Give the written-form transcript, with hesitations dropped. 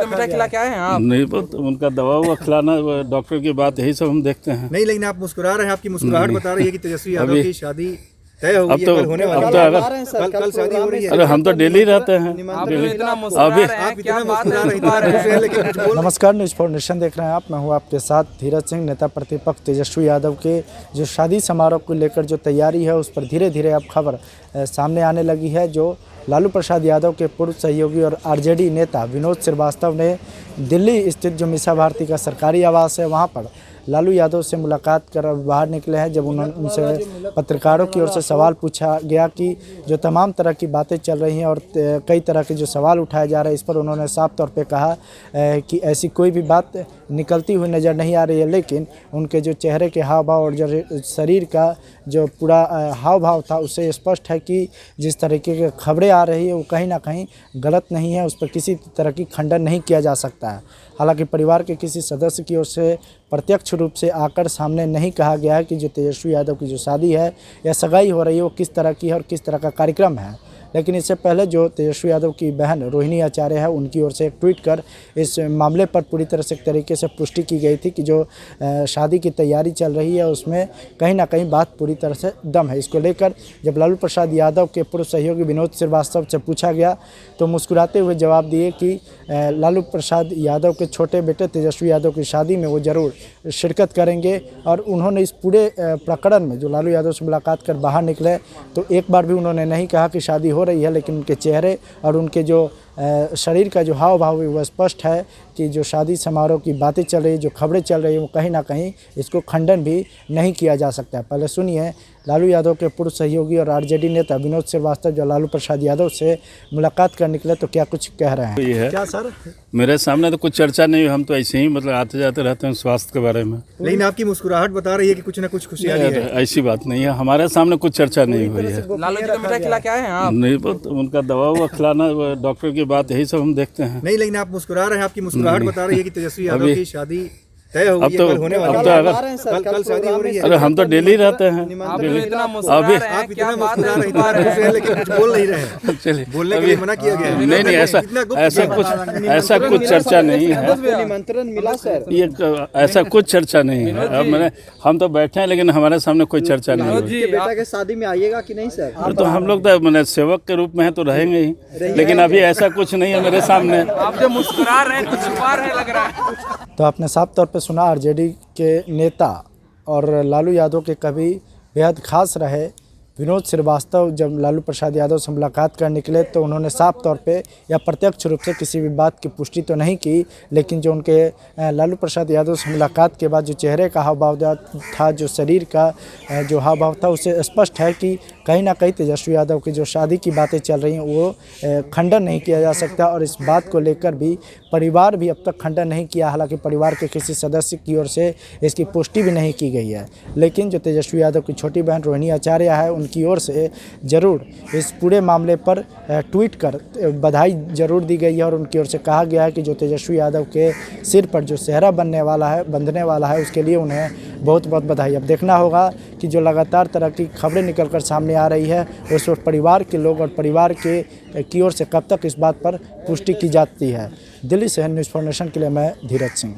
मिठाई खिला के आए हैं आप? नहीं, बस उनका दवा हुआ खिलाना, डॉक्टर की बात यही सब हम देखते हैं। नहीं, लेकिन आप मुस्कुरा रहे हैं, आपकी मुस्कुराहट बता रही है कि तेजस्वी यादव की शादी तय हो गई अब है, तो कल होने वाली अब तो है। अगर कल शादी हो रही है। अरे हम तो डेली रहते हैं। आप डेली। इतना मुस्कुरा अभी रहे हैं, आप क्या इतना बात मुस्कुरा है, रहे छुपा रहे हैं? लेकिन कुछ बोल नमस्कार, न्यूज़ फॉर नेशन देख रहे हैं आप। मैं हूं आपके साथ धीरज सिंह। नेता प्रतिपक्ष तेजस्वी यादव के जो शादी समारोह को लेकर जो तैयारी है उस पर धीरे धीरे अब खबर सामने आने लगी है। जो लालू प्रसाद यादव के पूर्व सहयोगी और आरजेडी नेता विनोद श्रीवास्तव ने दिल्ली स्थित जो मीसा भारती का सरकारी आवास है वहाँ पर लालू यादव से मुलाकात कर बाहर निकले हैं। जब उनसे पत्रकारों की ओर से सवाल पूछा गया कि जो तमाम तरह की बातें चल रही हैं और कई तरह के जो सवाल उठाए जा रहे हैं, इस पर उन्होंने साफ तौर पे कहा कि ऐसी कोई भी बात निकलती हुई नज़र नहीं आ रही है। लेकिन उनके जो चेहरे के हाव भाव और जो शरीर का जो पूरा हाव भाव था उससे स्पष्ट है कि जिस तरीके की खबरें आ रही है वो कहीं ना कहीं गलत नहीं है, उस पर किसी तरह की खंडन नहीं किया जा सकता है। हालांकि परिवार के किसी सदस्य की ओर से प्रत्यक्ष रूप से आकर सामने नहीं कहा गया है कि जो तेजस्वी यादव की जो शादी है या सगाई हो रही है वो किस तरह की है और किस तरह का कार्यक्रम है। लेकिन इससे पहले जो तेजस्वी यादव की बहन रोहिणी आचार्य है उनकी ओर से एक ट्वीट कर इस मामले पर पूरी तरह से एक तरीके से पुष्टि की गई थी कि जो शादी की तैयारी चल रही है उसमें कहीं ना कहीं बात पूरी तरह से दम है। इसको लेकर जब लालू प्रसाद यादव के पूर्व सहयोगी विनोद श्रीवास्तव से पूछा गया तो मुस्कुराते हुए जवाब दिए कि लालू प्रसाद यादव के छोटे बेटे तेजस्वी यादव की शादी में वो ज़रूर शिरकत करेंगे। और उन्होंने इस पूरे प्रकरण में जो लालू यादव से मुलाकात कर बाहर निकले तो एक बार भी उन्होंने नहीं कहा कि शादी हो रही है, लेकिन उनके चेहरे और उनके जो शरीर का जो हाव भाव है वो स्पष्ट है कि जो शादी समारोह की बातें चल रही, जो खबरें चल रही हैं वो कहीं ना कहीं इसको खंडन भी नहीं किया जा सकता है। पहले सुनिए लालू यादव के पूर्व सहयोगी और आरजेडी नेता विनोद श्रीवास्तव जो लालू प्रसाद यादव से मुलाकात कर निकले तो क्या कुछ कह रहे हैं। ये है क्या सर? मेरे सामने तो कुछ चर्चा नहीं हुई, हम तो ऐसे ही मतलब आते जाते रहते हैं स्वास्थ्य के बारे में। लेकिन आपकी मुस्कुराहट बता रही है कि कुछ ना कुछ खुशहाली है। ऐसी बात नहीं है, हमारे सामने कुछ चर्चा नहीं हुई है। लालू जी को मिठाई खिला के आए हैं आप? नहीं, बस उनका दवा हुआ खिलाना, डॉक्टर की बात यही सब हम देखते हैं। नहीं, लेकिन आप मुस्कुरा रहे हैं, आपकी मुस्कुराहट बता रही है कि तेजस्वी यादव की शादी तय हो गई अब है, तो कल होने वाली अब तो है। अगर कल शादी हो रही है। अरे हम तो डेली रहते हैं। आप डेली। इतना मुस्कुरा अभी रहे हैं, आप क्या इतना बात मुस्कुरा है, रहे छुपा रहे हैं? हैं लेकिन कुछ बोल नहीं रहे हैं। चलिए बोलने के लिए मना किया गया है। नहीं, ऐसा कुछ चर्चा नहीं है। निमंत्रण मिला सर? ये ऐसा कुछ चर्चा नहीं है। अब मैंने हम तो बैठे हैं लेकिन हमारे सामने कोई चर्चा नहीं हुई। जी, बेटा के शादी में आइएगा कि नहीं सर? अरे तो हम लोग तो मैंने सेवक के रूप में है तो रहेंगे ही, लेकिन अभी ऐसा कुछ नहीं है मेरे सामने। आप जो मुस्कुरा रहे हैं कुछ छुपा रहे लग रहा है। तो आपने साफ तौर पे सुना आरजेडी के नेता और लालू यादव के कभी बेहद खास रहे विनोद श्रीवास्तव जब लालू प्रसाद यादव से मुलाकात कर निकले तो उन्होंने साफ तौर पे या प्रत्यक्ष रूप से किसी भी बात की पुष्टि तो नहीं की, लेकिन जो उनके लालू प्रसाद यादव से मुलाकात के बाद जो चेहरे का हाव भाव था, जो शरीर का जो हाव भाव था, उससे स्पष्ट है कि कहीं ना कहीं तेजस्वी यादव की जो शादी की बातें चल रही हैं वो खंडन नहीं किया जा सकता। और इस बात को लेकर भी परिवार भी अब तक खंडन नहीं किया, हालांकि परिवार के किसी सदस्य की ओर से इसकी पुष्टि भी नहीं की गई है। लेकिन जो तेजस्वी यादव की छोटी बहन रोहिणी आचार्य है उनकी ओर से ज़रूर इस पूरे मामले पर ट्वीट कर बधाई ज़रूर दी गई है और उनकी ओर से कहा गया है कि जो तेजस्वी यादव के सिर पर जो सेहरा बंधने वाला है उसके लिए उन्हें बहुत बहुत बधाई। अब देखना होगा कि जो लगातार तरह की खबरें निकल कर सामने आ रही है उस वक्त परिवार के लोग और परिवार की ओर से कब तक इस बात पर पुष्टि की जाती है। दिल्ली से न्यूज़ फॉर नेशन के लिए मैं धीरज सिंह।